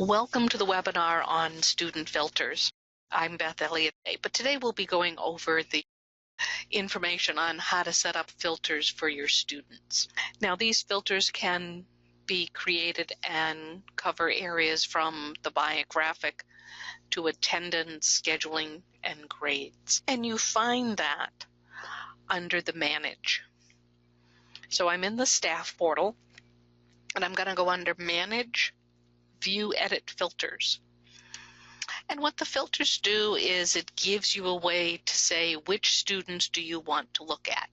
Welcome to the webinar on student filters. I'm Beth Elliott, but today we'll be going over the information on how to set up filters for your students. Now, these filters can be created and cover areas from the biographic to attendance, scheduling, and grades. And you find that under the Manage. So I'm in the staff portal, and I'm going to go under Manage, View Edit Filters. And what the filters do is it gives you a way to say which students do you want to look at.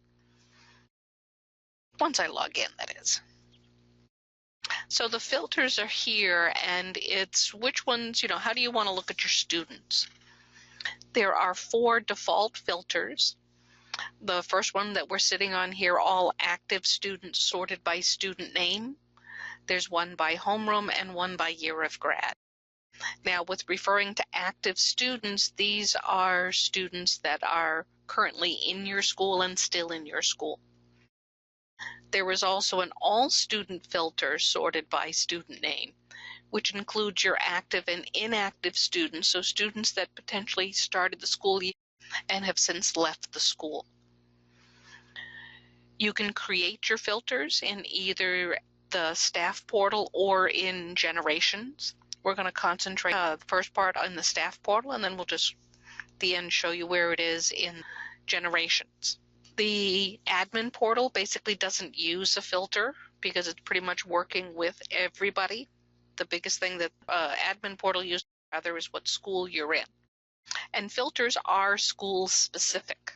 Once I log in, that is. So the filters are here, and it's which ones, how do you want to look at your students? There are 4 default filters. The first one that we're sitting on here, all active students sorted by student name. There's one by homeroom and one by year of grad. Now, with referring to active students, these are students that are currently in your school and still in your school. There is also an all student filter sorted by student name, which includes your active and inactive students, so students that potentially started the school year and have since left the school. You can create your filters in either the staff portal or in generations. We're going to concentrate the first part on the staff portal, and then we'll just at the end show you where it is in generations. The admin portal basically doesn't use a filter because it's pretty much working with everybody. The biggest thing that admin portal uses rather is what school you're in. And filters are school specific.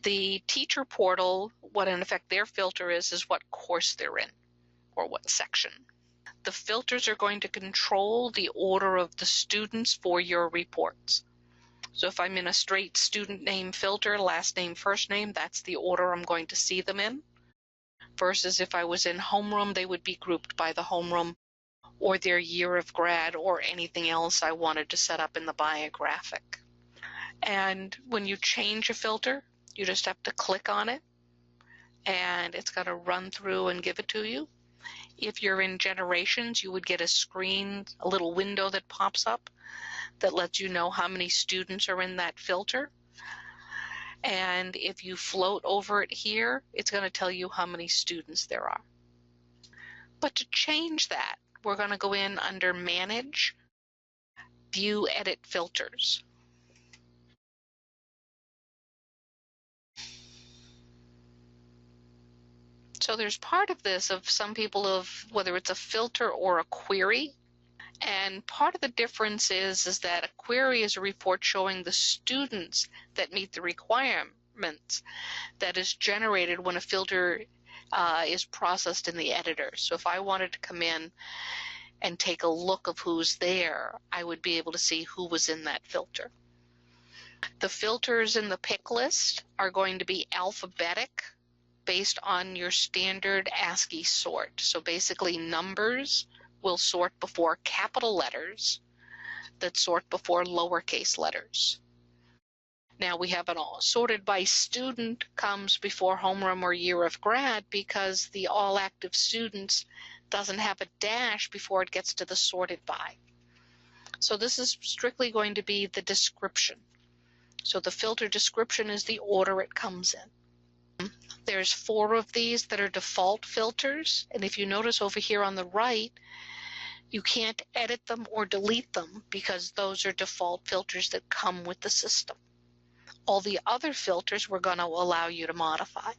The teacher portal, what in effect their filter is what course they're in or what section. The filters are going to control the order of the students for your reports. So if I'm in a straight student name filter, last name, first name, that's the order I'm going to see them in. Versus if I was in homeroom, they would be grouped by the homeroom or their year of grad or anything else I wanted to set up in the biographic. And when you change a filter, you just have to click on it and it's going to run through and give it to you. If you're in generations, you would get a screen, a little window that pops up that lets you know how many students are in that filter. And if you float over it here, it's going to tell you how many students there are. But to change that, we're going to go in under Manage, View Edit Filters. So there's part of this of some people of whether it's a filter or a query. And part of the difference is that a query is a report showing the students that meet the requirements that is generated when a filter is processed in the editor. So if I wanted to come in and take a look of who's there, I would be able to see who was in that filter. The filters in the pick list are going to be alphabetic based on your standard ASCII sort. So basically numbers will sort before capital letters that sort before lowercase letters. Now we have it all sorted by student comes before homeroom or year of grad because the all active students doesn't have a dash before it gets to the sorted by. So this is strictly going to be the description. So the filter description is the order it comes in. There's 4 of these that are default filters, and if you notice over here on the right, you can't edit them or delete them because those are default filters that come with the system. All the other filters we're going to allow you to modify.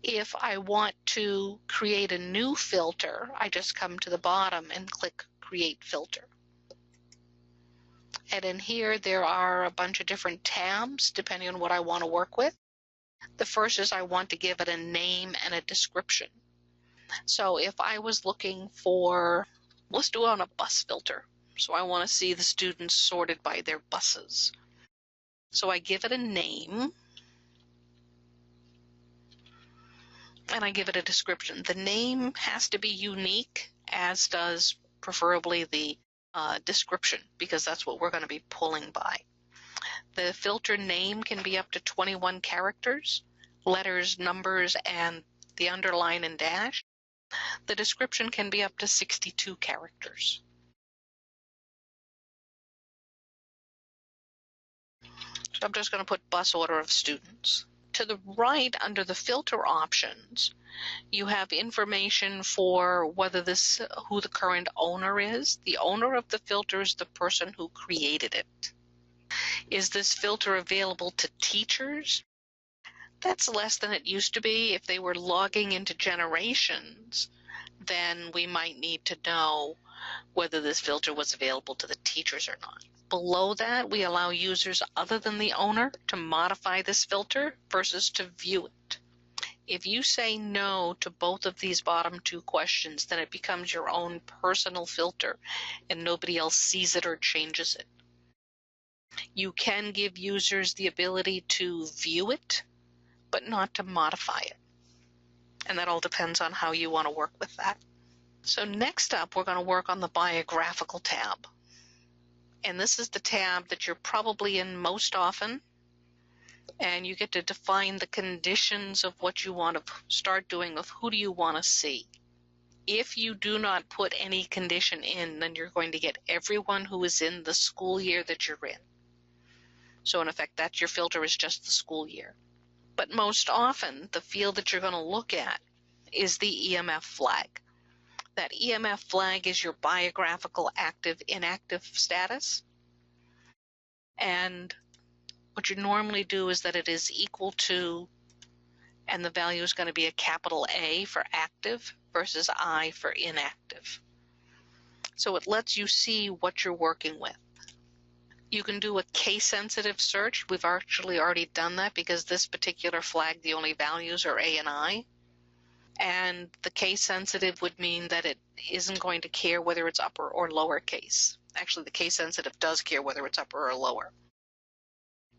If I want to create a new filter, I just come to the bottom and click Create Filter. And in here there are a bunch of different tabs depending on what I want to work with. The first is I want to give it a name and a description. So if I was looking for, let's do it on a bus filter. So I want to see the students sorted by their buses. So I give it a name and I give it a description. The name has to be unique, as does preferably the description, because that's what we're going to be pulling by. The filter name can be up to 21 characters, letters, numbers, and the underline and dash. The description can be up to 62 characters. So I'm just going to put bus order of students. To the right, under the filter options, you have information for who the current owner is. The owner of the filter is the person who created it. Is this filter available to teachers? That's less than it used to be. If they were logging into generations, then we might need to know whether this filter was available to the teachers or not. Below that, we allow users other than the owner to modify this filter versus to view it. If you say no to both of these bottom two questions, then it becomes your own personal filter and nobody else sees it or changes it. You can give users the ability to view it, but not to modify it. And that all depends on how you want to work with that. So next up, we're going to work on the biographical tab. And this is the tab that you're probably in most often. And you get to define the conditions of what you want to start doing with who do you want to see. If you do not put any condition in, then you're going to get everyone who is in the school year that you're in. So in effect, that's your filter is just the school year. But most often, the field that you're going to look at is the EMF flag. That EMF flag is your biographical active-inactive status. And what you normally do is that it is equal to, and the value is going to be a capital A for active versus I for inactive. So it lets you see what you're working with. You can do a case-sensitive search. We've actually already done that because this particular flag, the only values are A and I. And the case-sensitive would mean that it isn't going to care whether it's upper or lower case. Actually, the case-sensitive does care whether it's upper or lower.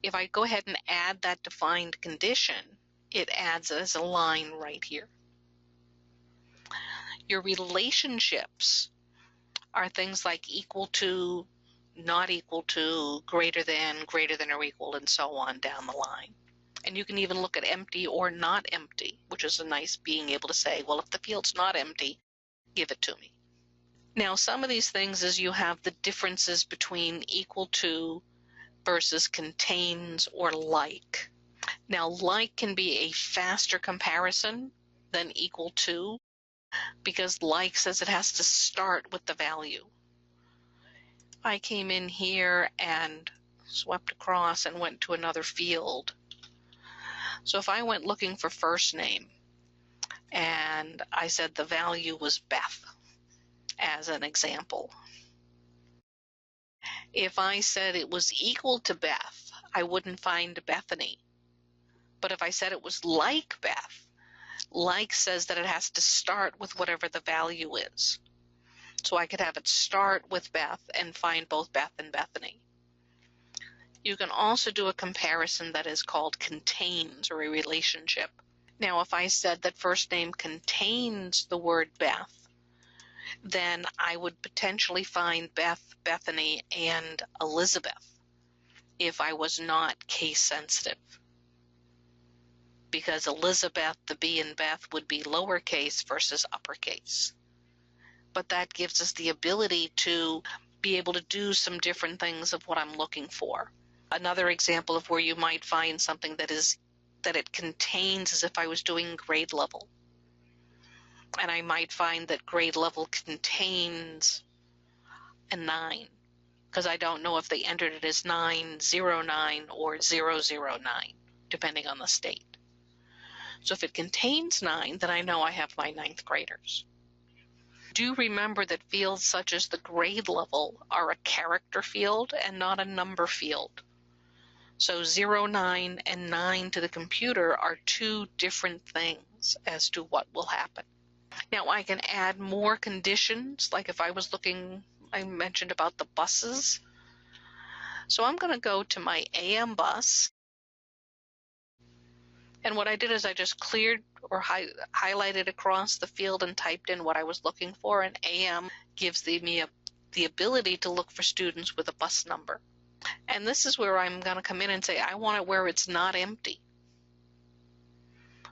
If I go ahead and add that defined condition, it adds as a line right here. Your relationships are things like equal to, not equal to, greater than or equal, and so on down the line. And you can even look at empty or not empty, which is a nice being able to say, well, if the field's not empty, give it to me. Now, some of these things is you have the differences between equal to versus contains or like. Now, like can be a faster comparison than equal to because like says it has to start with the value. I came in here and swept across and went to another field. So if I went looking for first name and I said the value was Beth as an example, if I said it was equal to Beth, I wouldn't find Bethany. But if I said it was like Beth, like says that it has to start with whatever the value is. So I could have it start with Beth and find both Beth and Bethany. You can also do a comparison that is called contains or a relationship. Now, if I said that first name contains the word Beth, then I would potentially find Beth, Bethany, and Elizabeth if I was not case sensitive. Because Elizabeth, the B in Beth, would be lowercase versus uppercase. But that gives us the ability to be able to do some different things of what I'm looking for. Another example of where you might find something that it contains as if I was doing grade level. And I might find that grade level contains a 9 because I don't know if they entered it as 909 or 009, depending on the state. So if it contains 9, then I know I have my 9th graders. Do remember that fields such as the grade level are a character field and not a number field. So 09 and 9 to the computer are two different things as to what will happen. Now I can add more conditions, like if I was looking, I mentioned about the buses. So I'm going to go to my AM bus. And what I did is I just cleared or highlighted across the field and typed in what I was looking for, and AM gives me the ability to look for students with a bus number. And this is where I'm going to come in and say I want it where it's not empty.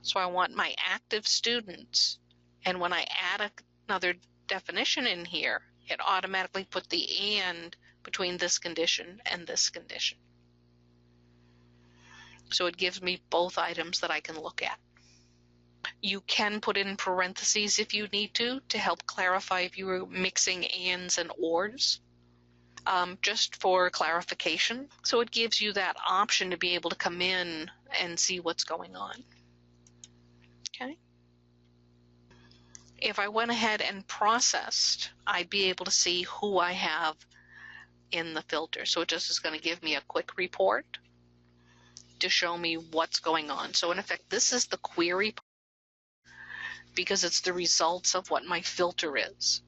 So I want my active students, and when I add another definition in here, it automatically put the and between this condition and this condition. So it gives me both items that I can look at. You can put in parentheses if you need to help clarify if you were mixing ands and ors, just for clarification. So it gives you that option to be able to come in and see what's going on. Okay. If I went ahead and processed, I'd be able to see who I have in the filter. So it just is going to give me a quick report to show me what's going on. So in effect, this is the query because it's the results of what my filter is.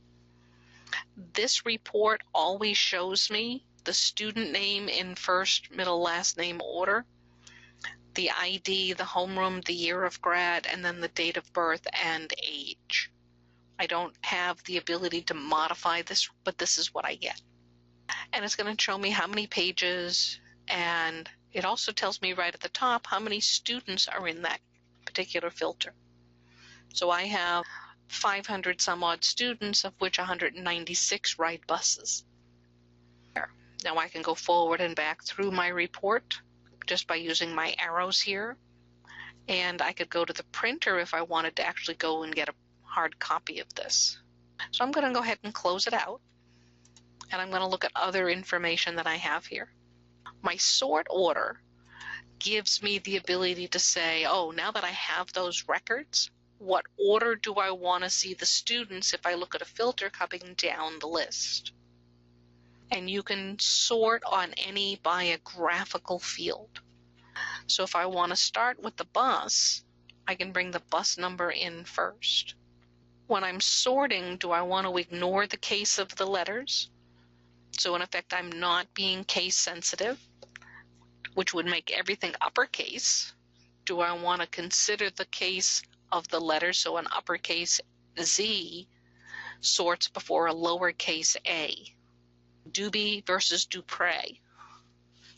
This report always shows me the student name in first, middle, last name order, the ID, the homeroom, the year of grad, and then the date of birth and age. I don't have the ability to modify this, but this is what I get. And it's going to show me how many pages, and it also tells me right at the top how many students are in that particular filter. So I have 500 some odd students, of which 196 ride buses. Now I can go forward and back through my report just by using my arrows here. And I could go to the printer if I wanted to actually go and get a hard copy of this. So I'm going to go ahead and close it out. And I'm going to look at other information that I have here. My sort order gives me the ability to say, oh, now that I have those records, what order do I want to see the students if I look at a filter coming down the list? And you can sort on any biographical field. So if I want to start with the bus, I can bring the bus number in first. When I'm sorting, do I want to ignore the case of the letters? So in effect, I'm not being case sensitive, which would make everything uppercase. Do I want to consider the case of the letters? So an uppercase Z sorts before a lowercase a. Doobie versus Dupre,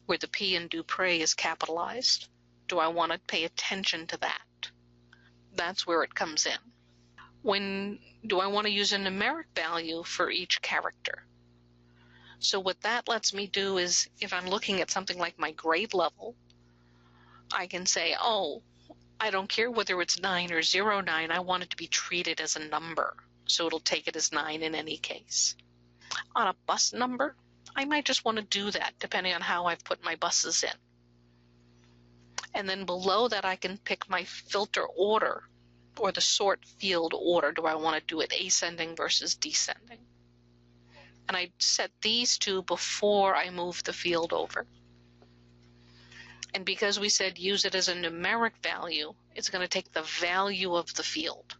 where the P in Dupre is capitalized. Do I want to pay attention to that? That's where it comes in. When do I want to use a numeric value for each character? So what that lets me do is, if I'm looking at something like my grade level, I can say, oh, I don't care whether it's 9 or 09, I want it to be treated as a number. So it'll take it as 9 in any case. On a bus number, I might just want to do that depending on how I've put my buses in. And then below that, I can pick my filter order or the sort field order. Do I want to do it ascending versus descending? And I set these two before I move the field over. And because we said use it as a numeric value, it's going to take the value of the field.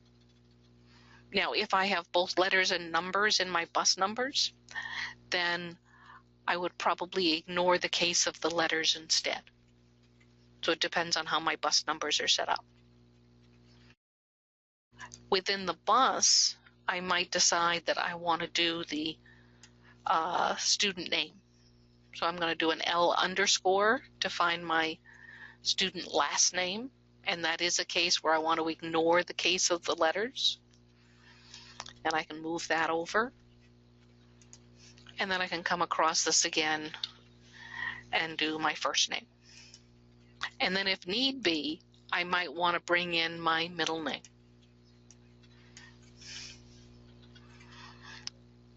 Now, if I have both letters and numbers in my bus numbers, then I would probably ignore the case of the letters instead. So it depends on how my bus numbers are set up. Within the bus, I might decide that I want to do the student name. So I'm going to do an L underscore to find my student last name. And that is a case where I want to ignore the case of the letters. And I can move that over. And then I can come across this again and do my first name. And then if need be, I might want to bring in my middle name.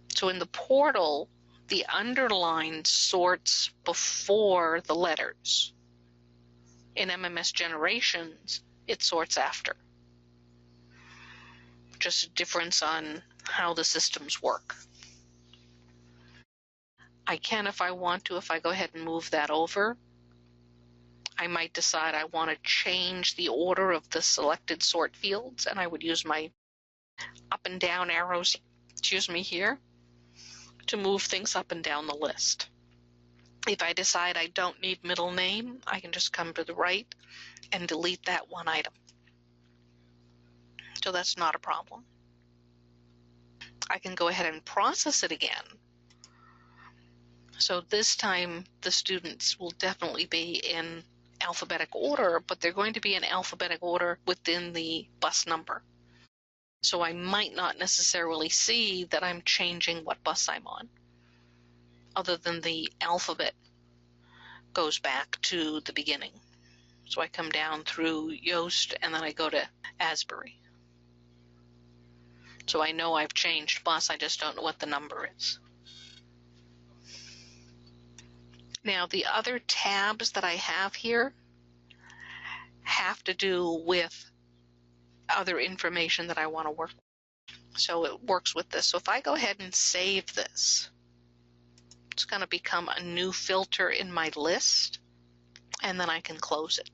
So in the portal, the underline sorts before the letters. In MMS Generations, it sorts after. Just a difference on how the systems work. I can, if I want to, if I go ahead and move that over, I might decide I want to change the order of the selected sort fields, and I would use my up and down arrows, here, to move things up and down the list. If I decide I don't need middle name, I can just come to the right and delete that one item. So that's not a problem. I can go ahead and process it again. So this time the students will definitely be in alphabetic order, but they're going to be in alphabetic order within the bus number. So I might not necessarily see that I'm changing what bus I'm on, other than the alphabet goes back to the beginning. So I come down through Yoast and then I go to Asbury. So I know I've changed bus, I just don't know what the number is. Now the other tabs that I have here have to do with other information that I want to work with. So it works with this. So if I go ahead and save this, it's going to become a new filter in my list, and then I can close it.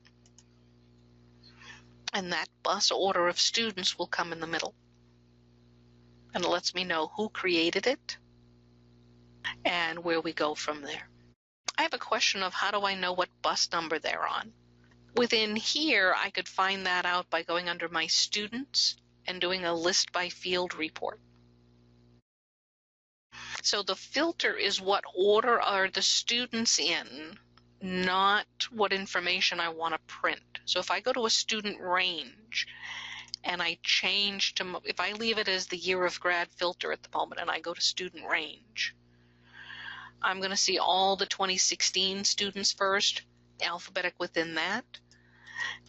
And that bus order of students will come in the middle. And it lets me know who created it and where we go from there. I have a question of how do I know what bus number they're on? Within here, I could find that out by going under my students and doing a list by field report. So the filter is what order are the students in, not what information I want to print. So if I go to a student range and I change to, if I leave it as the year of grad filter at the moment and I go to student range, I'm going to see all the 2016 students first, alphabetic within that.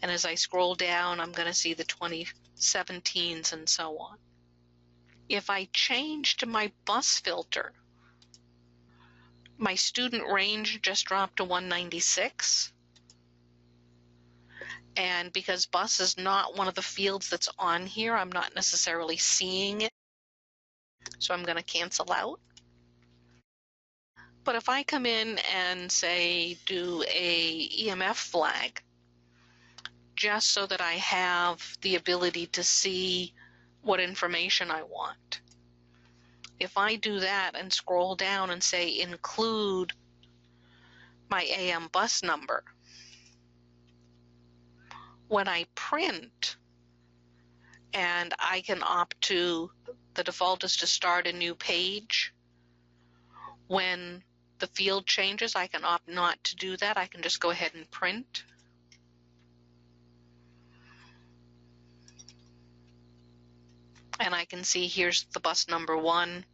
And as I scroll down, I'm going to see the 2017s and so on. If I change to my bus filter, my student range just dropped to 196. And because bus is not one of the fields that's on here, I'm not necessarily seeing it. So I'm going to cancel out. But if I come in and say do a EMF flag, just so that I have the ability to see what information I want. If I do that and scroll down and say include my AM bus number, when I print, and I can opt to, the default is to start a new page. When the field changes, I can opt not to do that. I can just go ahead and print. And I can see here's the bus number 1.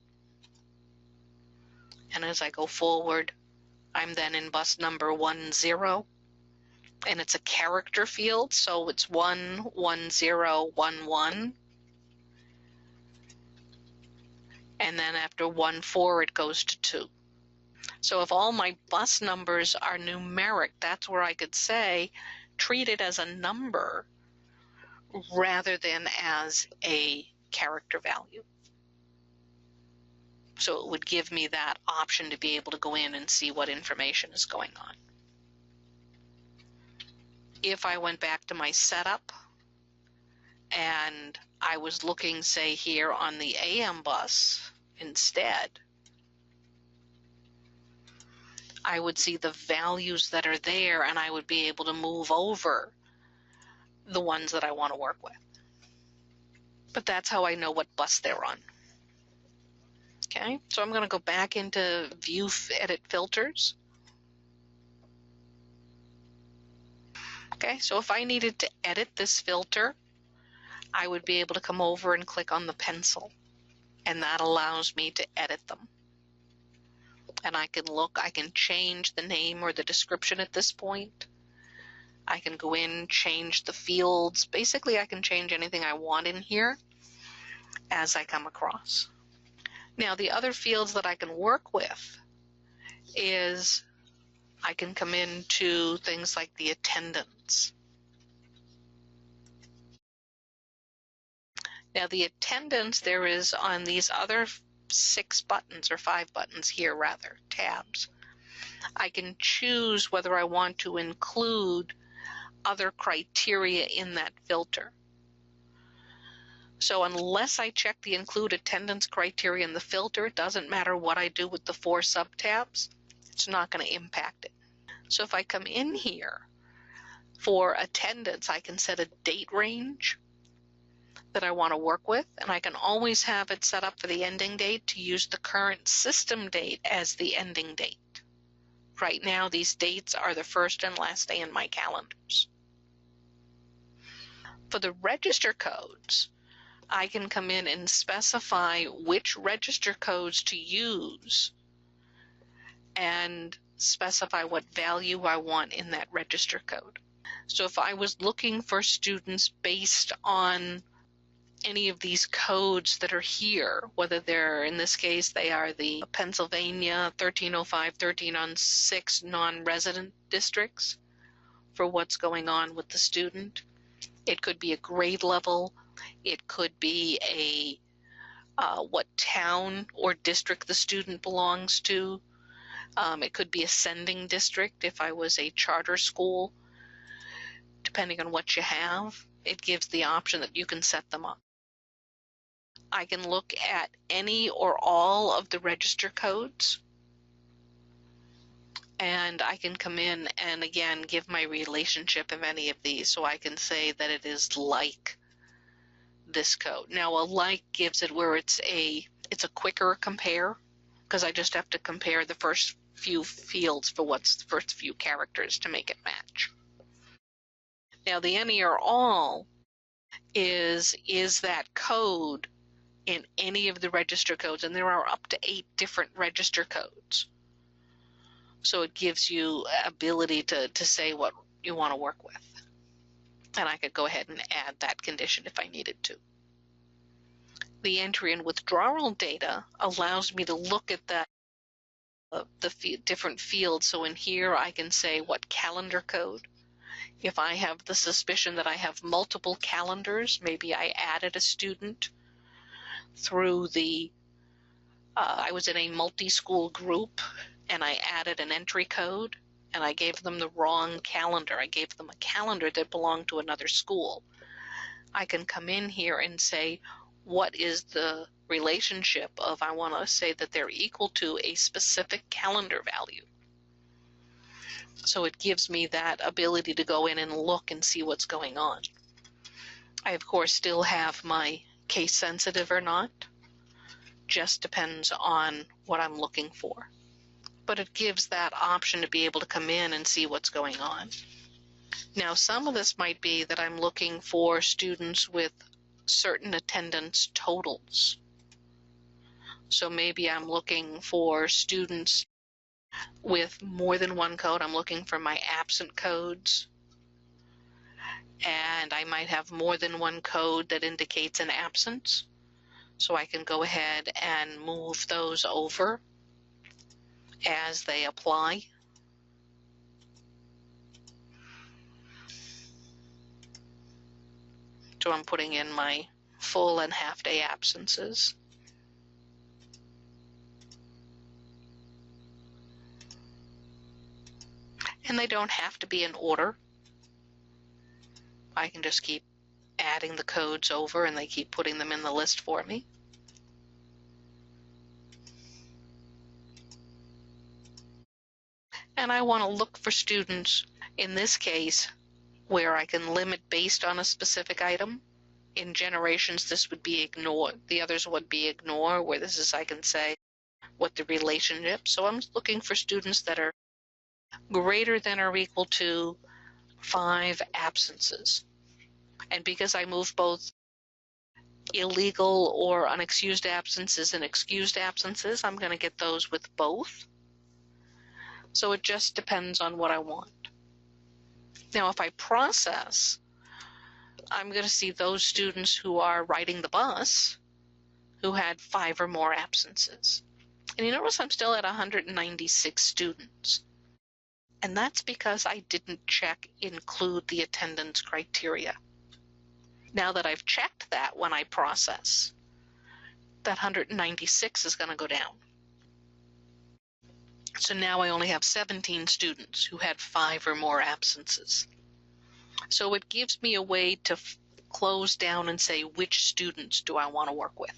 And as I go forward, I'm then in bus number 10. And it's a character field, so it's 11011. And then after 14, it goes to 2. So if all my bus numbers are numeric, that's where I could say treat it as a number rather than as a character value. So it would give me that option to be able to go in and see what information is going on. If I went back to my setup and I was looking, say, here on the AM bus instead, I would see the values that are there and I would be able to move over the ones that I want to work with. But that's how I know what bus they're on. Okay, so I'm going to go back into View Edit Filters. Okay, so if I needed to edit this filter, I would be able to come over and click on the pencil, and that allows me to edit them. And I can look, I can change the name or the description at this point. I can go in, change the fields. Basically, I can change anything I want in here as I come across. Now, the other fields that I can work with is I can come into things like the attendants. Now, the attendants, there is on these other 6 buttons, or 5 buttons here rather, tabs. I can choose whether I want to include other criteria in that filter. So unless I check the include attendance criteria in the filter, it doesn't matter what I do with the 4 sub-tabs, it's not going to impact it. So if I come in here for attendance, I can set a date range that I want to work with, and I can always have it set up for the ending date to use the current system date as the ending date. Right now, these dates are the first and last day in my calendars. For the register codes, I can come in and specify which register codes to use and specify what value I want in that register code. So if I was looking for students based on any of these codes that are here, whether they're, in this case, they are the Pennsylvania 1305, 1306 non-resident districts for what's going on with the student. It could be a grade level. It could be a what town or district the student belongs to. It could be a sending district if I was a charter school. Depending on what you have, it gives the option that you can set them up. I can look at any or all of the register codes, and I can come in and again give my relationship of any of these. So I can say that it is like this code. Now a like gives it where it's a quicker compare, because I just have to compare the first few fields for what's the first few characters to make it match. Now the any or all is that code in any of the register codes, and there are up to 8 different register codes. So it gives you ability to say what you want to work with. And I could go ahead and add that condition if I needed to. The entry and withdrawal data allows me to look at the different fields. So in here I can say what calendar code. If I have the suspicion that I have multiple calendars, maybe I added a student through I was in a multi-school group and I added an entry code and I gave them the wrong calendar. I gave them a calendar that belonged to another school. I can come in here and say, what is the relationship of, I want to say that they're equal to a specific calendar value. So it gives me that ability to go in and look and see what's going on. I, of course, still have my case sensitive or not. Just depends on what I'm looking for. But it gives that option to be able to come in and see what's going on. Now, some of this might be that I'm looking for students with certain attendance totals. So maybe I'm looking for students with more than one code. I'm looking for my absent codes. And I might have more than one code that indicates an absence. So I can go ahead and move those over as they apply. So I'm putting in my full and half-day absences. And they don't have to be in order. I can just keep adding the codes over and they keep putting them in the list for me. And I want to look for students, in this case, where I can limit based on a specific item. In generations, this would be ignore. The others would be ignore, where this is I can say what the relationship. So I'm looking for students that are greater than or equal to 5 absences. And because I move both illegal or unexcused absences and excused absences, I'm going to get those with both. So it just depends on what I want. Now, if I process, I'm going to see those students who are riding the bus who had 5 or more absences. And you notice I'm still at 196 students. And that's because I didn't check include the attendance criteria. Now that I've checked that when I process, that 196 is going to go down. So now I only have 17 students who had 5 or more absences. So it gives me a way to close down and say which students do I want to work with.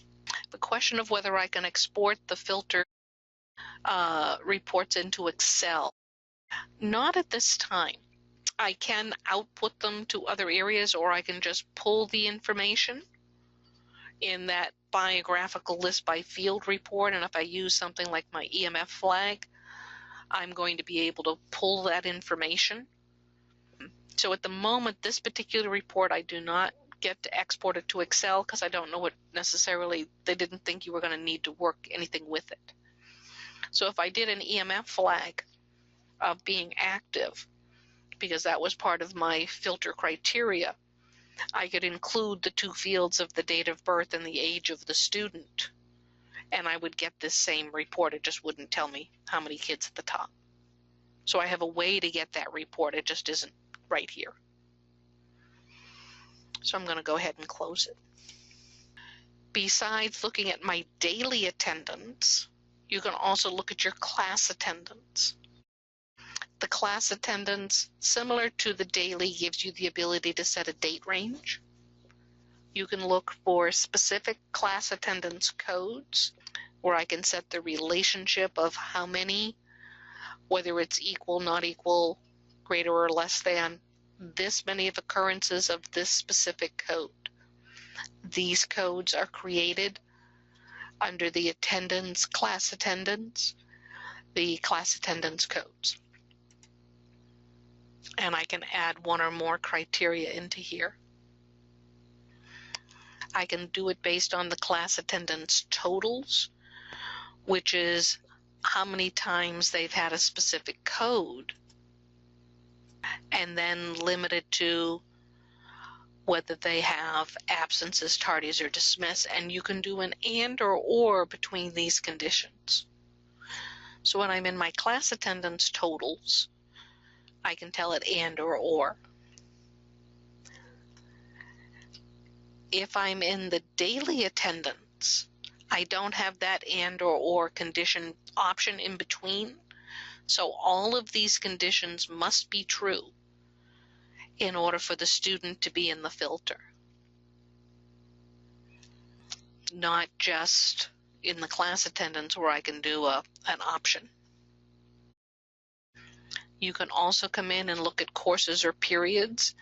The question of whether I can export the filter reports into Excel, not at this time. I can output them to other areas, or I can just pull the information in that biographical list by field report, and if I use something like my EMF Flag, I'm going to be able to pull that information. So at the moment, this particular report, I do not get to export it to Excel because I don't know what necessarily, they didn't think you were going to need to work anything with it. So if I did an EMF Flag of being active, because that was part of my filter criteria. I could include the 2 fields of the date of birth and the age of the student, and I would get this same report. It just wouldn't tell me how many kids at the top. So I have a way to get that report. It just isn't right here. So I'm going to go ahead and close it. Besides looking at my daily attendance, you can also look at your class attendance. The class attendance, similar to the daily, gives you the ability to set a date range. You can look for specific class attendance codes where I can set the relationship of how many, whether it's equal, not equal, greater or less than, this many of occurrences of this specific code. These codes are created under the attendance, class attendance, the class attendance codes. And I can add 1 or more criteria into here. I can do it based on the class attendance totals, which is how many times they've had a specific code, and then limited to whether they have absences, tardies, or dismiss, and you can do an and or between these conditions. So when I'm in my class attendance totals, I can tell it and or. If I'm in the daily attendance, I don't have that and or condition option in between, so all of these conditions must be true in order for the student to be in the filter, not just in the class attendance where I can do an option. You can also come in and look at courses or periods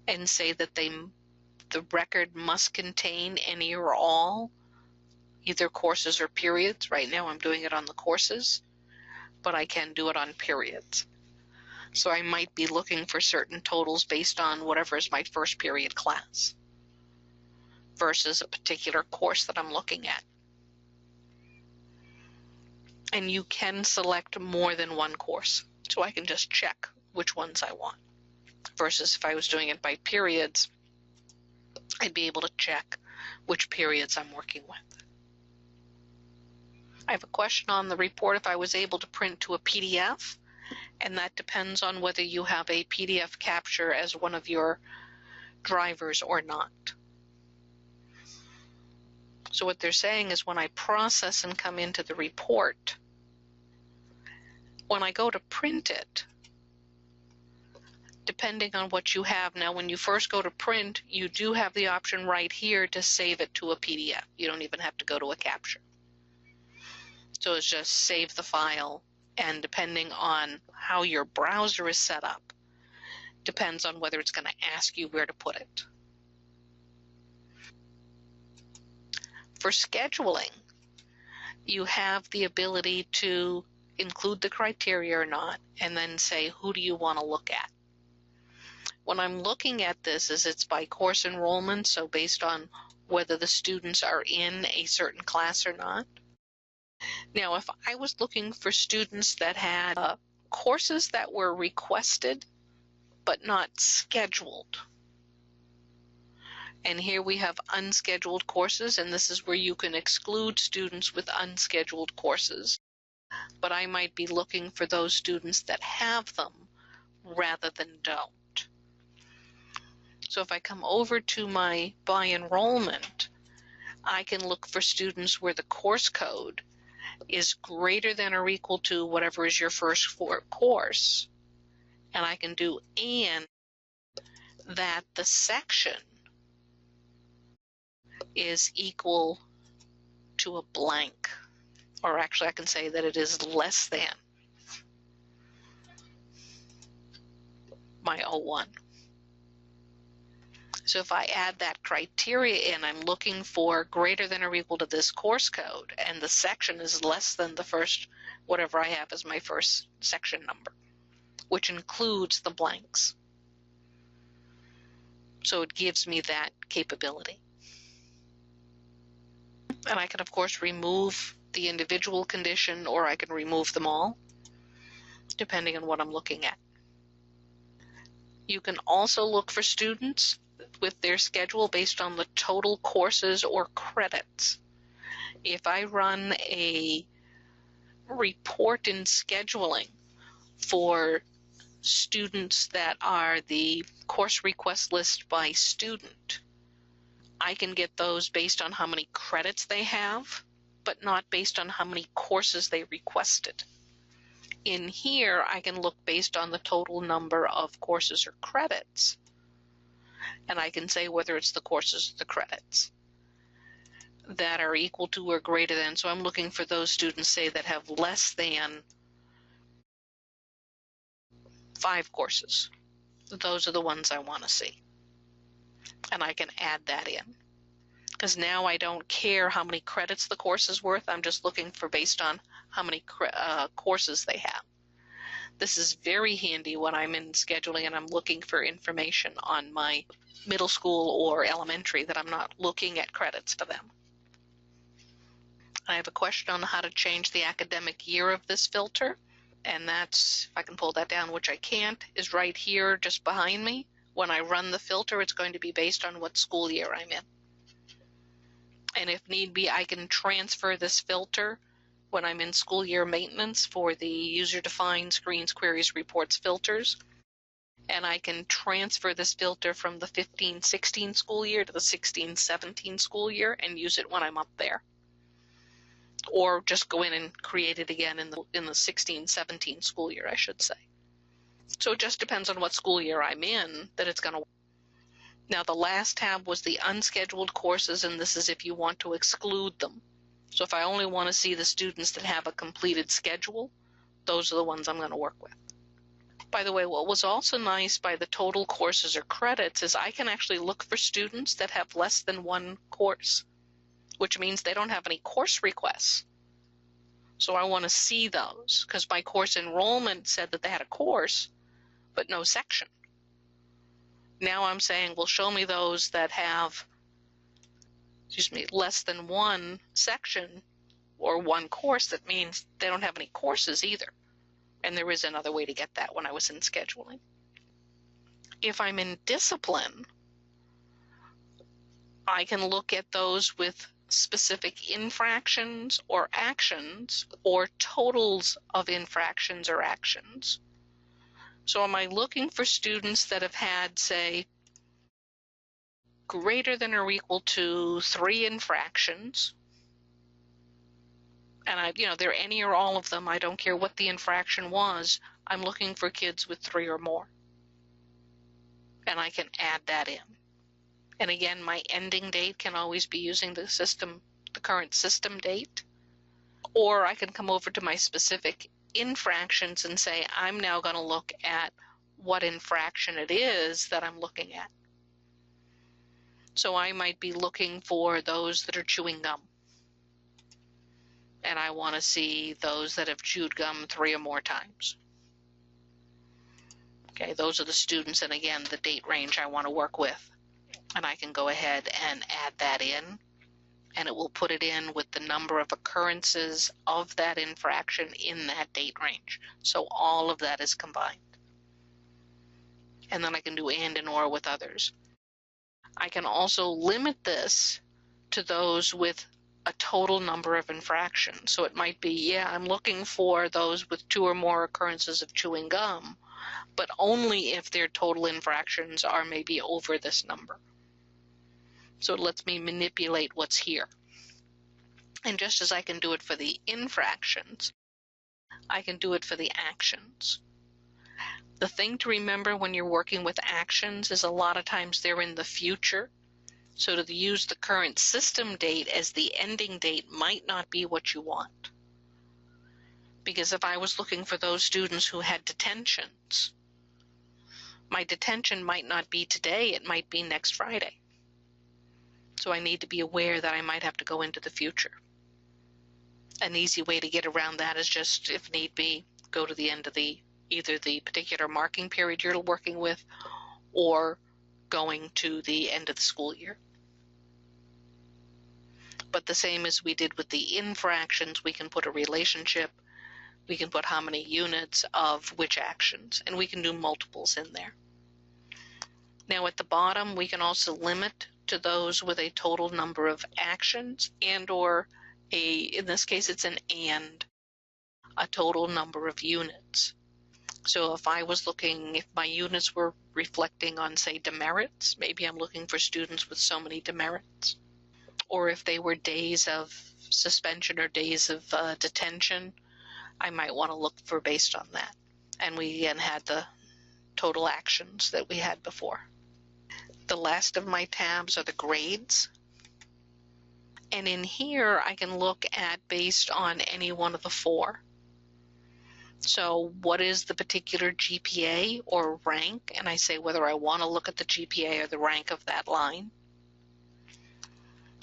and say that the record must contain any or all, either courses or periods. Right now I'm doing it on the courses, but I can do it on periods. So I might be looking for certain totals based on whatever is my first period class versus a particular course that I'm looking at. And you can select more than one course, so I can just check which ones I want. Versus if I was doing it by periods, I'd be able to check which periods I'm working with. I have a question on the report if I was able to print to a PDF, and that depends on whether you have a PDF capture as one of your drivers or not. So what they're saying is when I process and come into the report, when I go to print it, depending on what you have. Now, when you first go to print, you do have the option right here to save it to a PDF. You don't even have to go to a capture. So it's just save the file, and depending on how your browser is set up, depends on whether it's going to ask you where to put it. For scheduling, you have the ability to include the criteria or not, and then say, who do you want to look at? When I'm looking at this, it's by course enrollment, so based on whether the students are in a certain class or not. Now, if I was looking for students that had courses that were requested but not scheduled, and here we have unscheduled courses, and this is where you can exclude students with unscheduled courses. But I might be looking for those students that have them rather than don't. So if I come over to my by enrollment, I can look for students where the course code is greater than or equal to whatever is your first course. And I can do and that the section is equal to a blank. Or actually I can say that it is less than my 01. So if I add that criteria in, I'm looking for greater than or equal to this course code, and the section is less than the first, whatever I have as my first section number, which includes the blanks. So it gives me that capability. And I can, of course, remove the individual condition, or I can remove them all, depending on what I'm looking at. You can also look for students with their schedule based on the total courses or credits. If I run a report in scheduling for students that are the course request list by student, I can get those based on how many credits they have, but not based on how many courses they requested. In here, I can look based on the total number of courses or credits, and I can say whether it's the courses or the credits that are equal to or greater than. So I'm looking for those students, say, that have less than 5 courses. Those are the ones I want to see. And I can add that in. Because now I don't care how many credits the course is worth. I'm just looking for based on how many courses they have. This is very handy when I'm in scheduling and I'm looking for information on my middle school or elementary that I'm not looking at credits for them. I have a question on how to change the academic year of this filter, and that's, if I can pull that down, which I can't, is right here just behind me. When I run the filter, it's going to be based on what school year I'm in. And if need be, I can transfer this filter when I'm in school year maintenance for the user-defined screens, queries, reports, filters. And I can transfer this filter from the 15-16 school year to the 16-17 school year and use it when I'm up there. Or just go in and create it again in the 16-17 school year, I should say. So it just depends on what school year I'm in that it's going to. Now the last tab was the unscheduled courses, and this is if you want to exclude them. So if I only want to see the students that have a completed schedule, those are the ones I'm going to work with. By the way, what was also nice by the total courses or credits is I can actually look for students that have less than 1 course, which means they don't have any course requests. So I want to see those because my course enrollment said that they had a course, but no section. Now I'm saying, well, show me those that have, less than 1 section or 1 course. That means they don't have any courses either. And there is another way to get that when I was in scheduling. If I'm in discipline, I can look at those with specific infractions or actions or totals of infractions or actions. So am I looking for students that have had, say, greater than or equal to 3 infractions? And they're any or all of them. I don't care what the infraction was. I'm looking for kids with 3 or more. And I can add that in. And again, my ending date can always be using the current system date. Or I can come over to my specific infractions and say, I'm now going to look at what infraction it is that I'm looking at. So I might be looking for those that are chewing gum. And I want to see those that have chewed gum 3 or more times. Okay, those are the students, and again, the date range I want to work with. And I can go ahead and add that in, and it will put it in with the number of occurrences of that infraction in that date range. So all of that is combined. And then I can do and or with others. I can also limit this to those with a total number of infractions. So it might be, I'm looking for those with 2 or more occurrences of chewing gum, but only if their total infractions are maybe over this number. So it lets me manipulate what's here. And just as I can do it for the infractions, I can do it for the actions. The thing to remember when you're working with actions is a lot of times they're in the future. So to use the current system date as the ending date might not be what you want. Because if I was looking for those students who had detentions, my detention might not be today, it might be next Friday. So I need to be aware that I might have to go into the future. An easy way to get around that is just, if need be, go to the end of either the particular marking period you're working with or going to the end of the school year. But the same as we did with the infractions, we can put a relationship, we can put how many units of which actions, and we can do multiples in there. Now at the bottom, we can also limit to those with a total number of actions and or in this case, it's an and, a total number of units. So if I was looking, if my units were reflecting on, say, demerits, maybe I'm looking for students with so many demerits. Or if they were days of suspension or days of detention, I might want to look for based on that. And we again had the total actions that we had before. The last of my tabs are the grades. And in here, I can look at based on any one of the four. So what is the particular GPA or rank? And I say whether I want to look at the GPA or the rank of that line.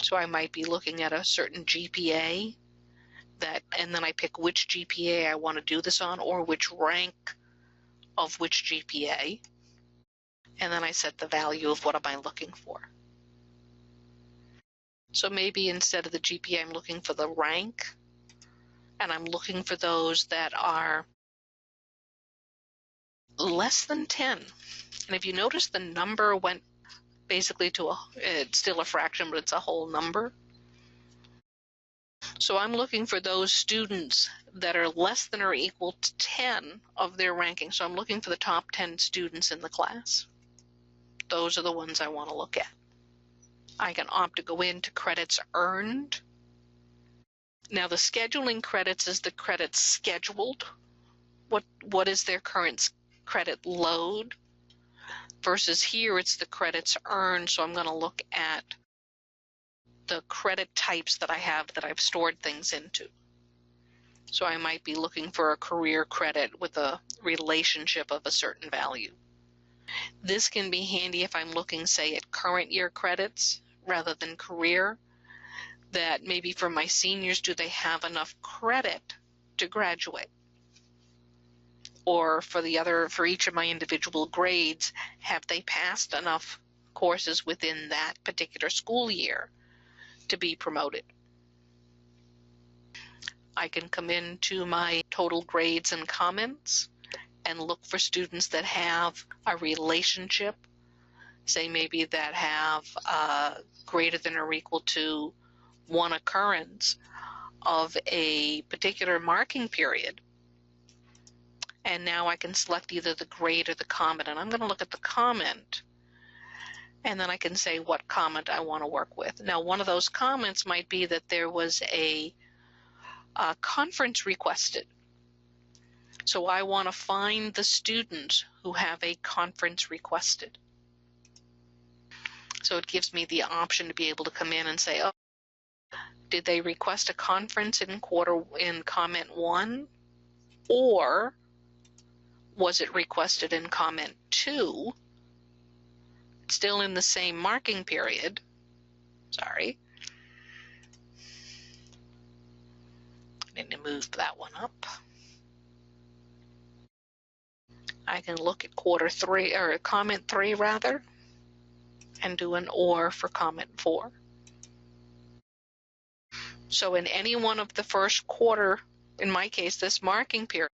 So I might be looking at a certain GPA and then I pick which GPA I want to do this on or which rank of which GPA. And then I set the value of what am I looking for. So maybe instead of the GPA, I'm looking for the rank, and I'm looking for those that are less than 10. And if you notice, the number went basically to it's still a fraction, but it's a whole number. So I'm looking for those students that are less than or equal to 10 of their ranking. So I'm looking for the top 10 students in the class. Those are the ones I want to look at. I can opt to go into credits earned. Now the scheduling credits is the credits scheduled. What is their current credit load? Versus here it's the credits earned, so I'm going to look at the credit types that I have that I've stored things into. So I might be looking for a career credit with a relationship of a certain value. This can be handy if I'm looking, say, at current year credits rather than career, that maybe for my seniors, do they have enough credit to graduate? Or for each of my individual grades, have they passed enough courses within that particular school year to be promoted? I can come into my total grades and comments and look for students that have a relationship, say maybe that have greater than or equal to one occurrence of a particular marking period. And now I can select either the grade or the comment, and I'm going to look at the comment, and then I can say what comment I want to work with. Now one of those comments might be that there was a conference requested. So I want to find the students who have a conference requested. So it gives me the option to be able to come in and say, oh, did they request a conference in comment 1, or was it requested in comment 2, still in the same marking period? Sorry. I need to move that one up. I can look at comment 3 rather, and do an or for comment 4. So in any one of the first quarter, in my case, this marking period,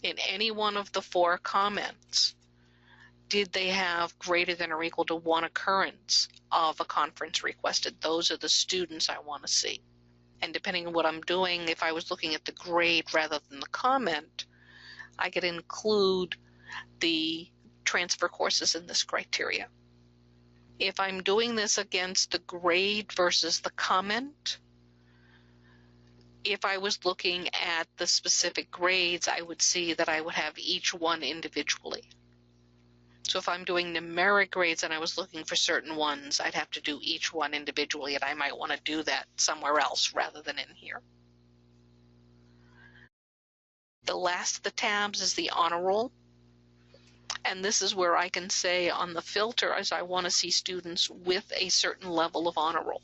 in any one of the 4 comments, did they have greater than or equal to 1 occurrence of a conference requested? Those are the students I want to see. And depending on what I'm doing, if I was looking at the grade rather than the comment, I could include the transfer courses in this criteria. If I'm doing this against the grade versus the comment, if I was looking at the specific grades, I would see that I would have each one individually. So if I'm doing numeric grades and I was looking for certain ones, I'd have to do each one individually, and I might want to do that somewhere else rather than in here. The last of the tabs is the honor roll. And this is where I can say on the filter, as I want to see students with a certain level of honor roll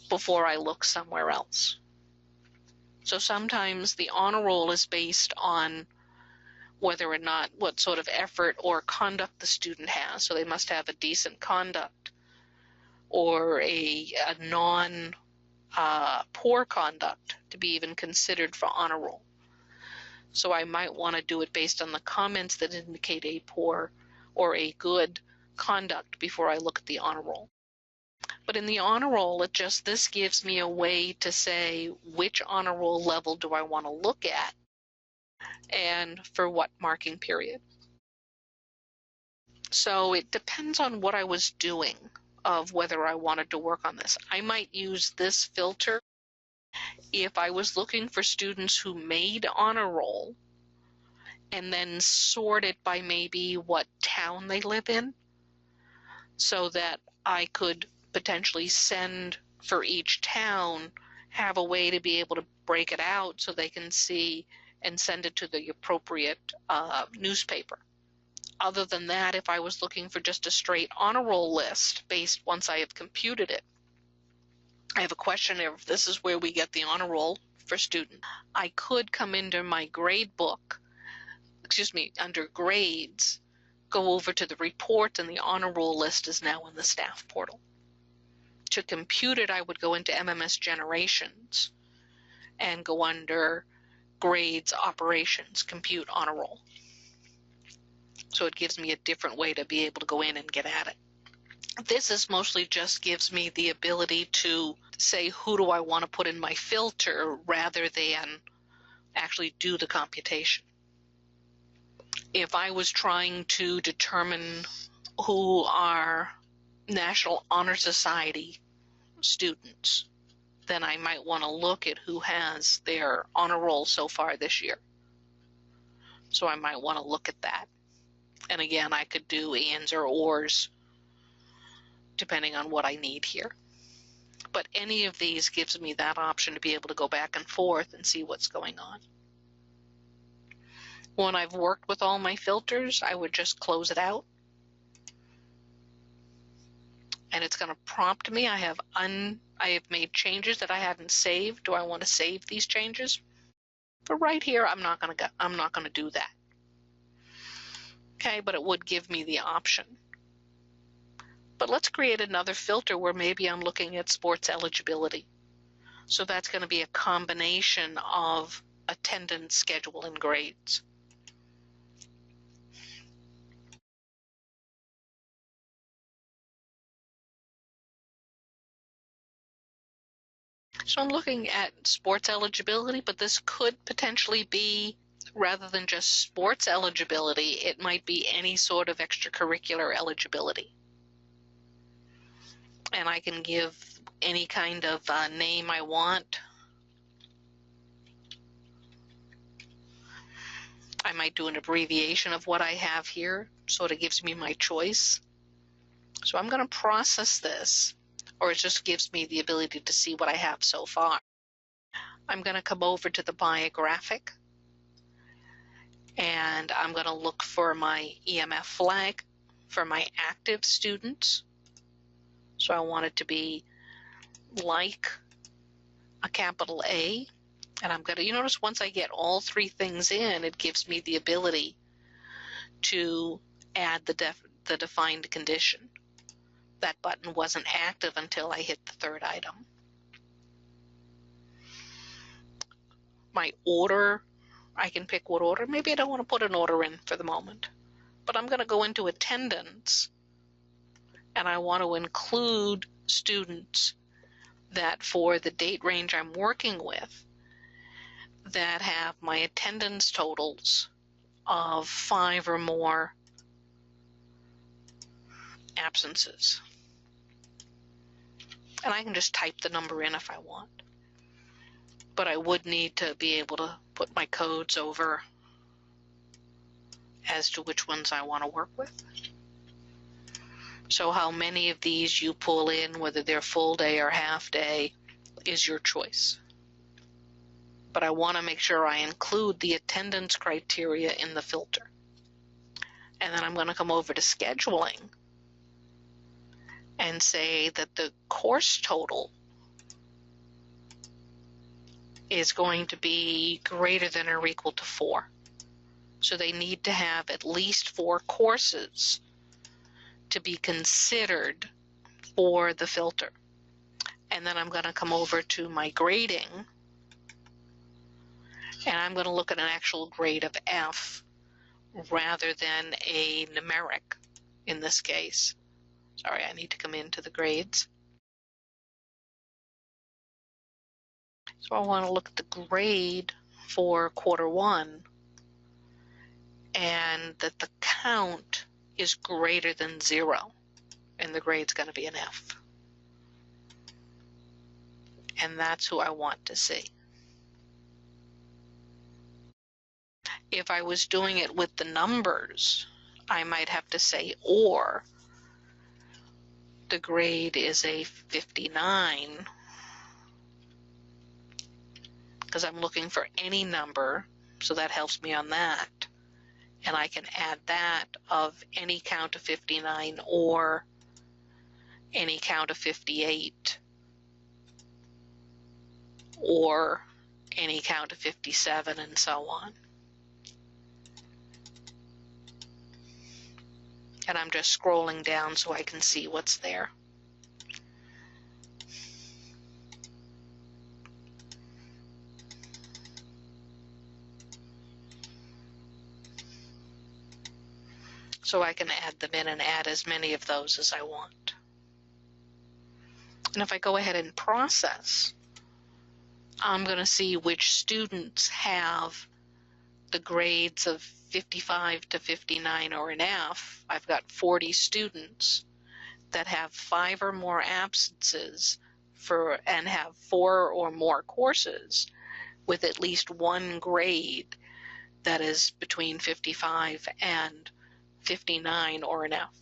before I look somewhere else. So sometimes the honor roll is based on whether or not what sort of effort or conduct the student has. So they must have a decent conduct or a non-poor conduct to be even considered for honor roll. So I might want to do it based on the comments that indicate a poor or a good conduct before I look at the honor roll. But in the honor roll, this gives me a way to say which honor roll level do I want to look at and for what marking period. So it depends on what I was doing of whether I wanted to work on this. I might use this filter if I was looking for students who made honor roll and then sort it by maybe what town they live in, so that I could potentially send for each town, have a way to be able to break it out so they can see and send it to the appropriate newspaper. Other than that, if I was looking for just a straight honor roll list based once I have computed it, I have a question if this is where we get the honor roll for student. I could come into my grade book, under grades, go over to the report, and the honor roll list is now in the staff portal. To compute it, I would go into MMS Generations and go under Grades, Operations, Compute Honor Roll. So it gives me a different way to be able to go in and get at it. This is mostly just gives me the ability to say who do I want to put in my filter rather than actually do the computation. If I was trying to determine who are National Honor Society students, then I might want to look at who has their honor roll so far this year. So I might want to look at that. And again, I could do ands or ors depending on what I need here. But any of these gives me that option to be able to go back and forth and see what's going on. When I've worked with all my filters, I would just close it out. And it's going to prompt me. I have made changes that I hadn't saved. Do I want to save these changes? But right here, I'm not going to do that. Okay, but it would give me the option. But let's create another filter where maybe I'm looking at sports eligibility. So that's going to be a combination of attendance, schedule, and grades. So I'm looking at sports eligibility, but this could potentially be, rather than just sports eligibility, it might be any sort of extracurricular eligibility. And I can give any kind of name I want. I might do an abbreviation of what I have here, so it gives me my choice. So I'm going to process this, or it just gives me the ability to see what I have so far. I'm going to come over to the biographic, and I'm going to look for my EMF flag for my active students. So I want it to be like a capital A. And I'm going to, you notice once I get all three things in, it gives me the ability to add the defined condition. That button wasn't active until I hit the third item. My order, I can pick what order. Maybe I don't want to put an order in for the moment. But I'm going to go into attendance, and I want to include students that for the date range I'm working with that have my attendance totals of 5 or more absences. And I can just type the number in if I want. But I would need to be able to put my codes over as to which ones I want to work with. So how many of these you pull in, whether they're full day or half day, is your choice. But I want to make sure I include the attendance criteria in the filter. And then I'm going to come over to scheduling and say that the course total is going to be greater than or equal to 4. So they need to have at least 4 courses to be considered for the filter. And then I'm going to come over to my grading, and I'm going to look at an actual grade of F rather than a numeric. in this case. Sorry, I need to come into the grades. So I want to look at the grade for quarter one, and that the count is greater than 0, and the grade's going to be an F. And that's who I want to see. If I was doing it with the numbers, I might have to say or the grade is a 59, because I'm looking for any number, so that helps me on that. And I can add that of any count of 59 or any count of 58 or any count of 57 and so on. And I'm just scrolling down so I can see what's there. So I can add them in and add as many of those as I want. And if I go ahead and process, I'm going to see which students have the grades of 55 to 59 or an F. I've got 40 students that have 5 or more absences and have 4 or more courses with at least one grade that is between 55 and 59 or an F.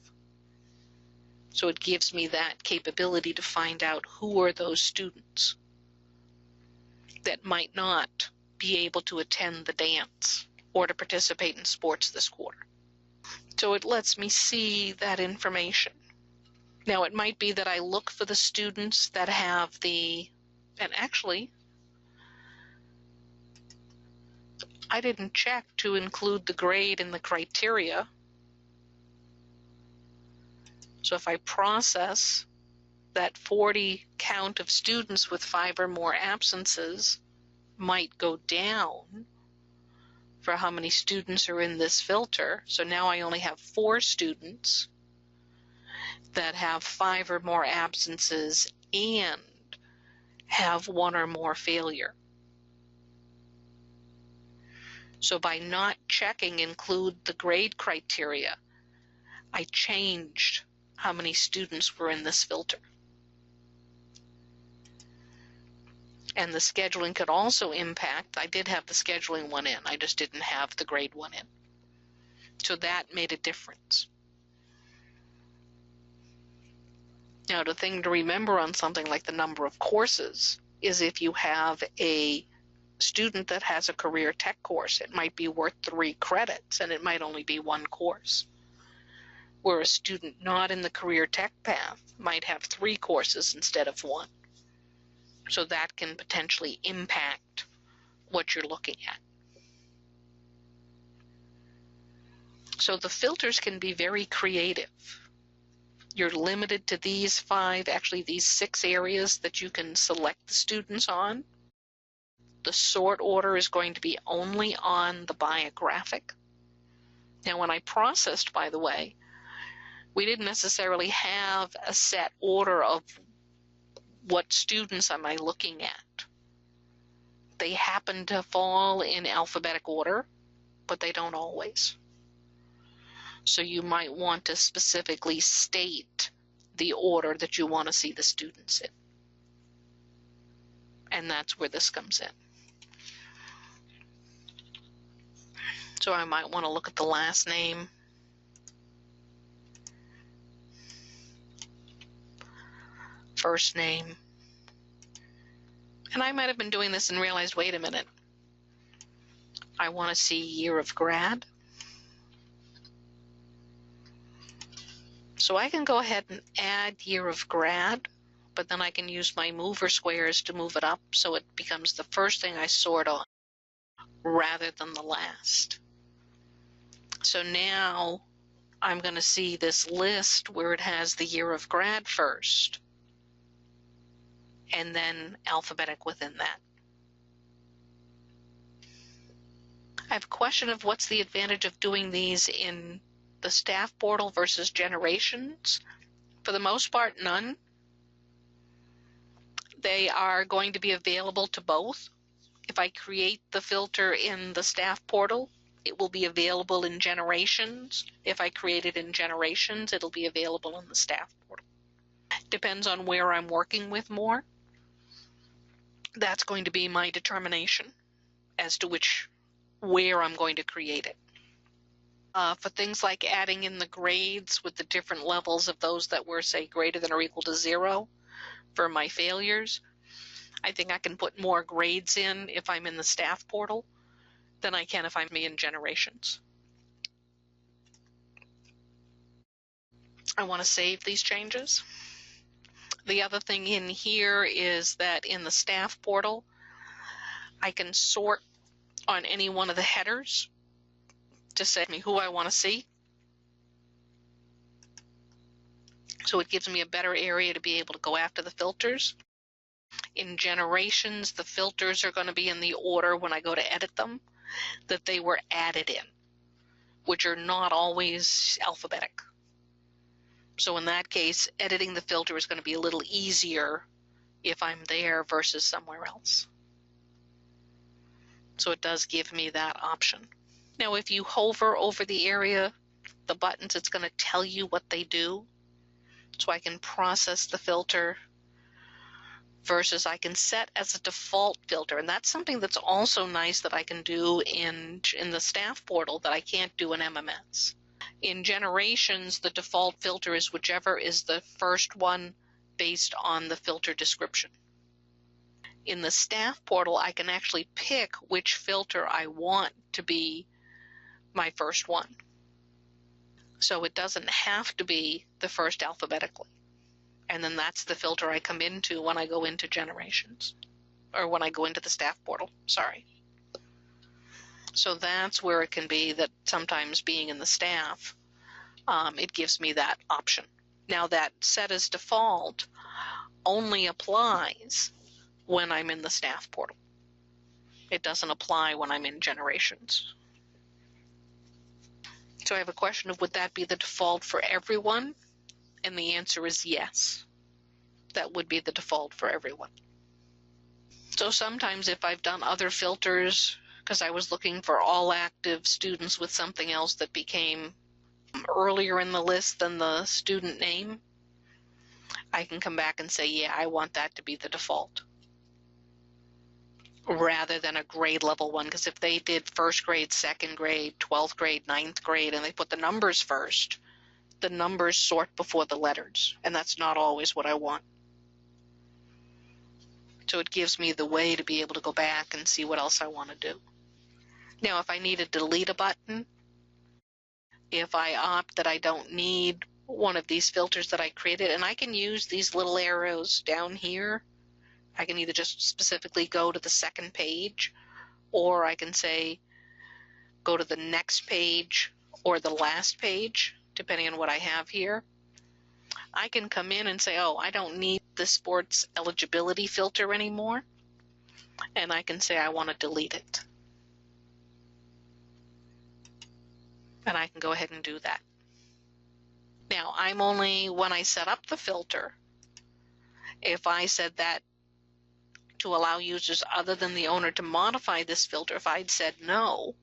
So it gives me that capability to find out who are those students that might not be able to attend the dance or to participate in sports this quarter. So it lets me see that information. Now it might be that I look for the students that have and actually, I didn't check to include the grade in the criteria. So if I process, that 40 count of students with 5 or more absences might go down for how many students are in this filter. So now I only have 4 students that have 5 or more absences and have 1 or more failure. So by not checking include the grade criteria, I changed how many students were in this filter. And the scheduling could also impact. I did have the scheduling one in, I just didn't have the grade one in. So that made a difference. Now, the thing to remember on something like the number of courses is if you have a student that has a career tech course, it might be worth 3 credits and it might only be 1 course. Where a student not in the career tech path might have 3 courses instead of 1. So that can potentially impact what you're looking at. So the filters can be very creative. You're limited to these 5, actually these 6 areas that you can select the students on. The sort order is going to be only on the biographic. Now when I processed, by the way, we didn't necessarily have a set order of what students am I looking at. They happen to fall in alphabetic order, but they don't always. So you might want to specifically state the order that you want to see the students in. And that's where this comes in. So I might want to look at the last name. First name. And I might have been doing this and realized, wait a minute, I want to see year of grad. So I can go ahead and add year of grad, but then I can use my mover squares to move it up so it becomes the first thing I sort on rather than the last. So now I'm going to see this list where it has the year of grad first, and then alphabetic within that. I have a question of what's the advantage of doing these in the staff portal versus generations, for the most part, none. They are going to be available to both. If I create the filter in the staff portal, it will be available in generations. If I create it in generations, it'll be available in the staff portal. Depends on where I'm working with more. That's going to be my determination as to where I'm going to create it. For things like adding in the grades with the different levels of those that were, say, greater than or equal to 0 for my failures, I think I can put more grades in if I'm in the staff portal than I can if I'm in generations. I want to save these changes. The other thing in here is that in the staff portal, I can sort on any one of the headers to say me who I want to see. So it gives me a better area to be able to go after the filters. In generations, the filters are going to be in the order when I go to edit them that they were added in, which are not always alphabetic. So in that case, editing the filter is going to be a little easier if I'm there versus somewhere else. So it does give me that option. Now, if you hover over the area, the buttons, it's going to tell you what they do. So I can process the filter versus I can set as a default filter. And that's something that's also nice that I can do in the staff portal that I can't do in MMS. In generations, the default filter is whichever is the first one based on the filter description. In the staff portal, I can actually pick which filter I want to be my first one. So it doesn't have to be the first alphabetically. And then that's the filter I come into when I go into generations, or when I go into the staff portal, sorry. So that's where it can be that sometimes being in the staff, it gives me that option. Now that set as default only applies when I'm in the staff portal. It doesn't apply when I'm in generations. So I have a question of, would that be the default for everyone? And the answer is yes. That would be the default for everyone. So sometimes if I've done other filters, because I was looking for all active students with something else that became earlier in the list than the student name, I can come back and say, yeah, I want that to be the default, rather than a grade level one. Because if they did first grade, second grade, 12th grade, 9th grade, and they put the numbers first, the numbers sort before the letters, and that's not always what I want. So it gives me the way to be able to go back and see what else I want to do. Now, if I need to delete a button, if I opt that I don't need one of these filters that I created, and I can use these little arrows down here. I can either just specifically go to the second page, or I can say go to the next page or the last page, depending on what I have here. I can come in and say, oh, I don't need the sports eligibility filter anymore, and I can say I want to delete it. And I can go ahead and do that. Now, I'm only, when I set up the filter, if I said that to allow users other than the owner to modify this filter, if I'd said no,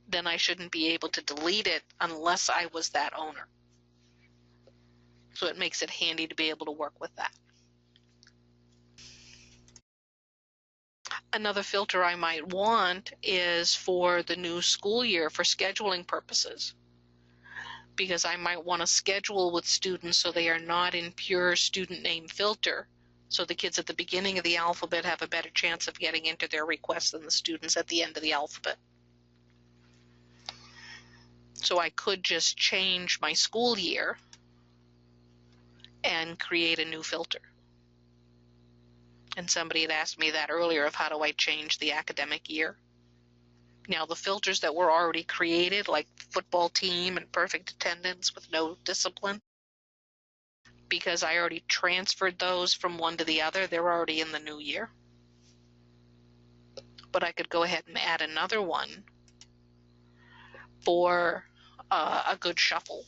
then I shouldn't be able to delete it unless I was that owner. So it makes it handy to be able to work with that. Another filter I might want is for the new school year for scheduling purposes, because I might want to schedule with students so they are not in pure student name filter, so the kids at the beginning of the alphabet have a better chance of getting into their requests than the students at the end of the alphabet. So I could just change my school year and create a new filter. And somebody had asked me that earlier, of how do I change the academic year. Now, the filters that were already created, like football team and perfect attendance with no discipline, because I already transferred those from one to the other, they're already in the new year. But I could go ahead and add another one for a good shuffle.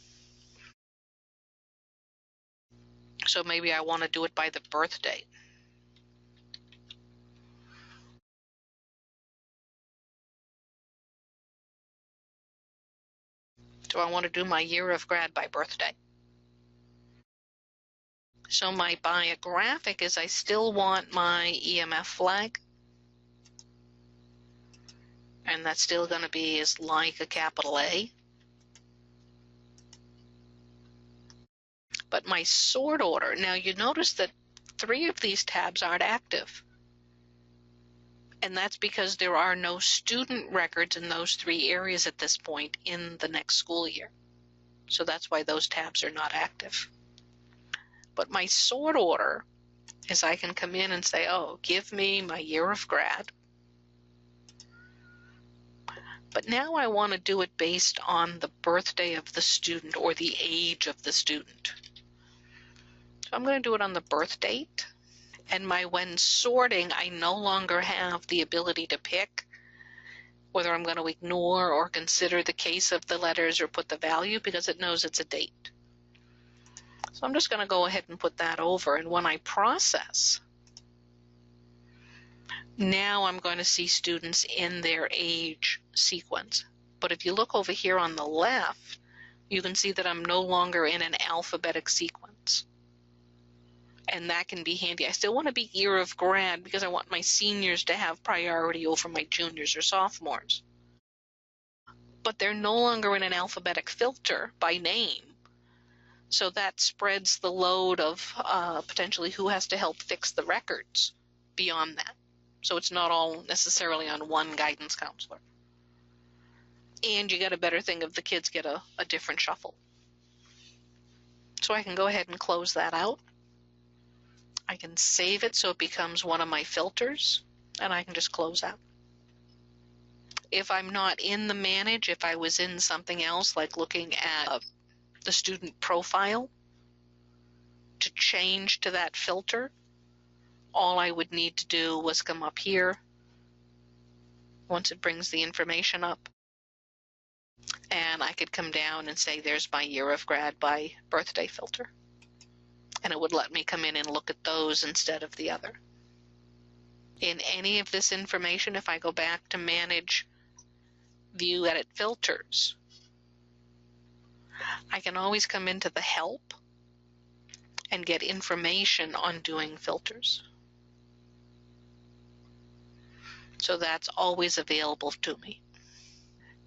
So maybe I want to do it by the birth date. So I want to do my year of grad by birthday. So my biographic is I still want my EMF flag. And that's still going to be is like a capital A. But my sort order, now you notice that 3 of these tabs aren't active. And that's because there are no student records in those 3 areas at this point in the next school year. So that's why those tabs are not active. But my sort order is I can come in and say, oh, give me my year of grad. But now I want to do it based on the birthday of the student or the age of the student. So I'm going to do it on the birth date. And when sorting, I no longer have the ability to pick whether I'm going to ignore or consider the case of the letters or put the value because it knows it's a date. So I'm just going to go ahead and put that over. And when I process, now I'm going to see students in their age sequence. But if you look over here on the left, you can see that I'm no longer in an alphabetic sequence. And that can be handy. I still want to be year of grad because I want my seniors to have priority over my juniors or sophomores. But they're no longer in an alphabetic filter by name. So that spreads the load of potentially who has to help fix the records beyond that. So it's not all necessarily on one guidance counselor. And you get a better thing if the kids get a different shuffle. So I can go ahead and close that out. I can save it so it becomes one of my filters, and I can just close out. If I'm not in the manage, if I was in something else like looking at the student profile to change to that filter, all I would need to do was come up here once it brings the information up, and I could come down and say there's my year of grad by birthday filter. And it would let me come in and look at those instead of the other. In any of this information, if I go back to Manage, View, Edit Filters, I can always come into the Help and get information on doing filters. So that's always available to me.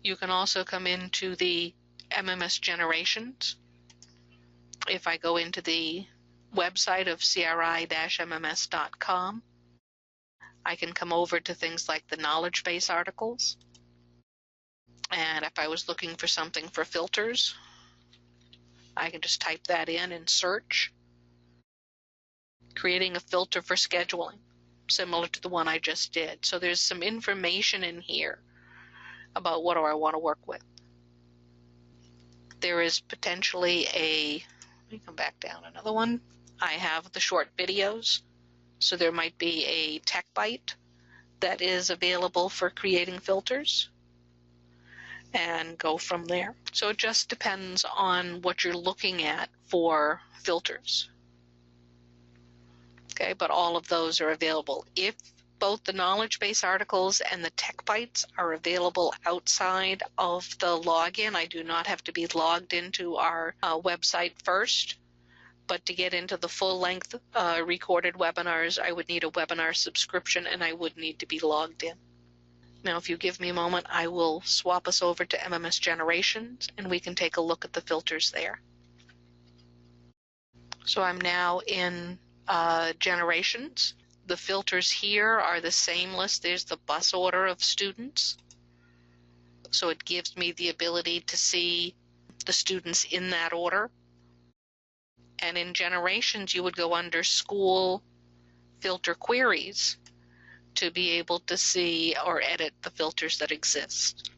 You can also come into the MMS Generations. If I go into the website of cri-mms.com, I can come over to things like the knowledge base articles. And if I was looking for something for filters, I can just type that in and search, creating a filter for scheduling, similar to the one I just did. So there's some information in here about what do I want to work with. There is potentially let me come back down another one. I have the short videos, so there might be a tech bite that is available for creating filters and go from there. So it just depends on what you're looking at for filters. Okay, but all of those are available. If both the knowledge base articles and the tech bites are available outside of the login, I do not have to be logged into our website first. But to get into the full-length recorded webinars, I would need a webinar subscription, and I would need to be logged in. Now, if you give me a moment, I will swap us over to MMS Generations, and we can take a look at the filters there. So I'm now in Generations. The filters here are the same list. There's the bus order of students. So it gives me the ability to see the students in that order. And in Generations, you would go under School, Filter Queries to be able to see or edit the filters that exist.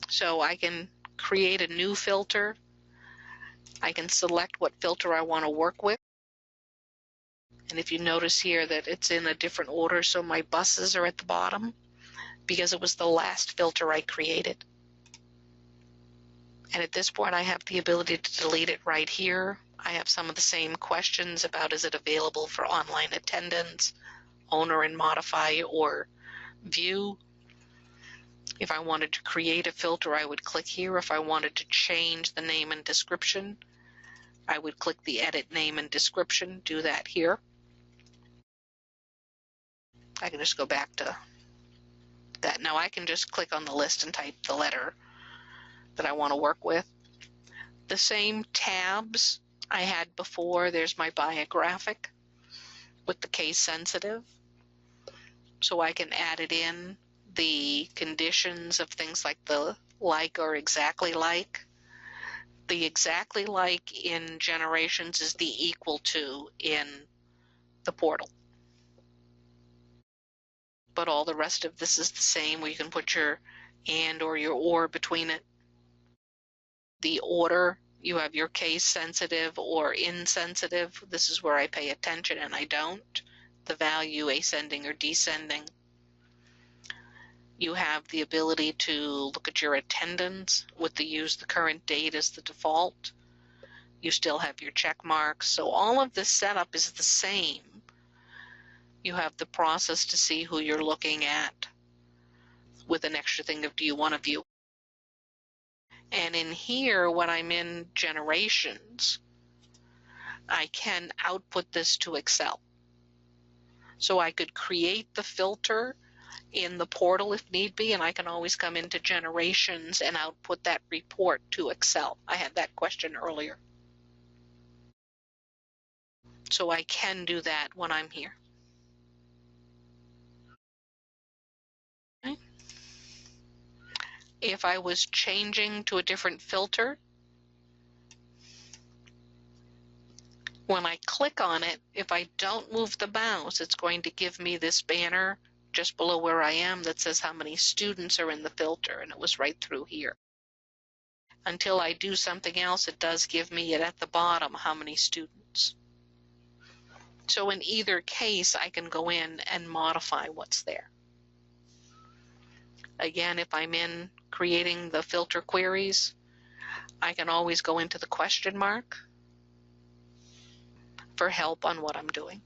So I can create a new filter. I can select what filter I want to work with. And if you notice here that it's in a different order, so my buses are at the bottom, because it was the last filter I created. And at this point, I have the ability to delete it right here. I have some of the same questions about, is it available for online attendance, owner and modify, or view. If I wanted to create a filter, I would click here. If I wanted to change the name and description, I would click the edit name and description, do that here. I can just go back to that. Now I can just click on the list and type the letter that I want to work with. The same tabs I had before. There's my biographic with the case sensitive. So I can add it in, the conditions of things like the like or exactly like. The exactly like in generations is the equal to in the portal. But all the rest of this is the same, where you can put your and or your or between it. The order, you have your case sensitive or insensitive. This is where I pay attention and I don't. The value ascending or descending. You have the ability to look at your attendance with the use the current date as the default. You still have your check marks. So all of this setup is the same. You have the process to see who you're looking at with an extra thing of, do you want to view? And in here, when I'm in generations, I can output this to Excel. So I could create the filter in the portal if need be, and I can always come into generations and output that report to Excel. I had that question earlier. So I can do that when I'm here. Okay. If I was changing to a different filter, when I click on it, if I don't move the mouse, it's going to give me this banner just below where I am that says how many students are in the filter, and it was right through here. Until I do something else, it does give me it at the bottom, how many students. So in either case, I can go in and modify what's there. Again, if I'm in creating the filter queries, I can always go into the question mark for help on what I'm doing.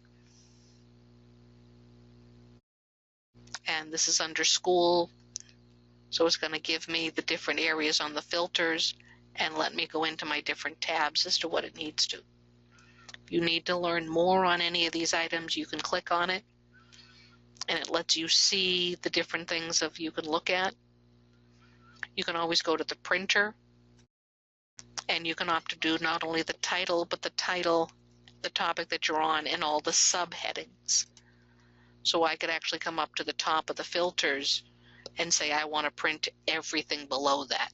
And this is under school, so it's going to give me the different areas on the filters and let me go into my different tabs as to what it needs to. If you need to learn more on any of these items, you can click on it, and it lets you see the different things of you can look at. You can always go to the printer, and you can opt to do not only the title, but the title, the topic that you're on, and all the subheadings. So I could actually come up to the top of the filters and say I want to print everything below that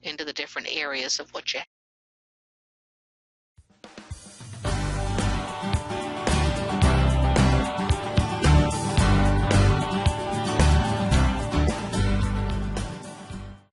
into the different areas of what you have.